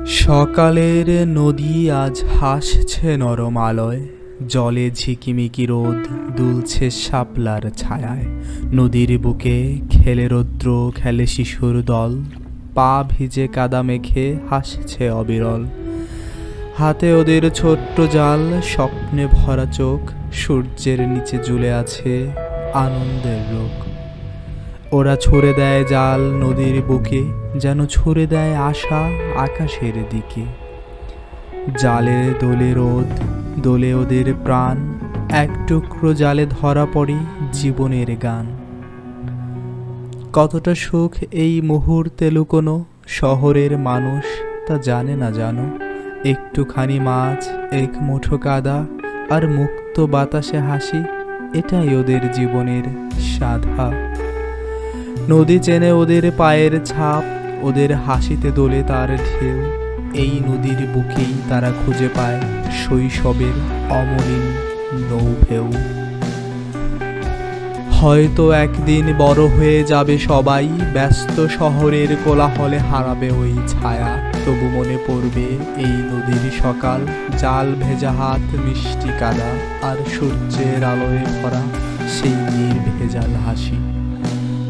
সকালের নদী আজ হাসছে নরম আলোয়, জলে ঝিকিমিকি রোদ দুলছে শাপলার ছায়ায়। নদীর বুকে খেলে রৌদ্র, খেলে শিশুর দল, পা ভিজে কাদা মেখে হাসছে অবিরল। হাতে ওদের ছোট্ট জাল, স্বপ্নে ভরা চোখ, সূর্যের নিচে ঝুলে আছে আনন্দের রোগ। ওরা ছুঁড়ে দেয় জাল নদীর বুকে, যেন ছুঁড়ে দেয় আশা আকাশের দিকে। জালে দোলে রোদ, দোলে ওদের প্রাণ, এক টুকরো জালে ধরা পড়ে জীবনের গান। কতটা সুখ এই মুহূর্তে লুকোনো, শহরের মানুষ তা জানে না জানো। একটুখানি মাছ, এক মুঠো কাদা, আর মুক্ত বাতাসে হাসি, এটাই ওদের জীবনের সাধা। নদী চেনে ওদের পায়ের ছাপ, ওদের হাসিতে দোলে তার ঢেউ। এই নদীর বুকেই তারা খুঁজে পায় শৈশবের অমলিন নৌঢেউ। হয়তো একদিন বড় হয়ে যাবে সবাই, ব্যস্ত শহরের কোলাহলে হারাবে ওই ছায়া। তবু মনে পড়বে এই নদীর সকাল, জাল ভেজা হাত, মিষ্টি কাদা, আর সূর্যের আলোয় ভরা সেই নির্ভেজাল হাসি।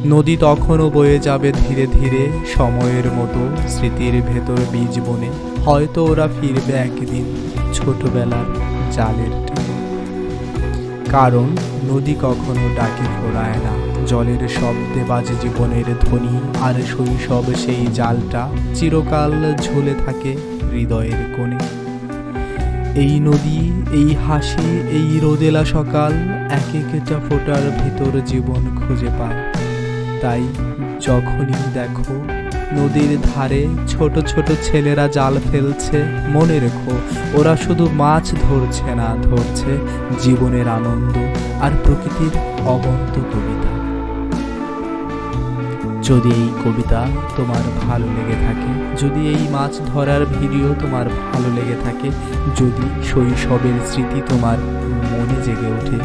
নদী তখনও বয়ে যাবে ধীরে ধীরে সময়ের মতো, স্মৃতির ভেতর বীজ বনে। হয়তো ওরা ফিরবে একদিন ছোটবেলার জালের তীরে। কারণ নদী কখনো ডাকে ফোরায় না, জলের শব্দে বাজে জীবনের ধ্বনি। আর শৈশব সেই জালটা চিরকাল ঝুলে থাকে হৃদয়ের কোণে। এই নদী, এই হাসি, এই রোদেলা সকাল, এক একটা ফোঁটার ভিতর জীবন খুঁজে পায়। তাই যখনই দেখো নদীর ধারে ছোট ছোট ছেলেরা জাল ফেলছে, মনে রেখো ওরা শুধু মাছ ধরছে না, ধরছে জীবনের আনন্দ আর প্রকৃতির অবন্ত কবিতা। যদি এই কবিতা তোমার ভালো লেগে থাকে, যদি এই মাছ ধরার ভিডিও তোমার ভালো লেগে থাকে, যদি শৈশবের স্মৃতি তোমার মনে জেগে ওঠে,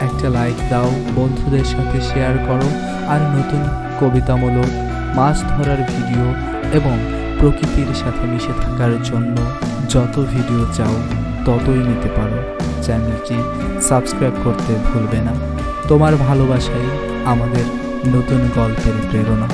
একটা লাইক দাও, বন্ধুদের সাথে শেয়ার করো। আর নতুন কবিতামূলক মাছ ধরার ভিডিও এবং প্রকৃতির সাথে মিশে থাকার জন্য যত ভিডিও চাও ততই নিতে পারো। চ্যানেলটি সাবস্ক্রাইব করতে ভুলবে না। তোমার ভালোবাসাই আমাদের নতুন গল্পের প্রেরণা।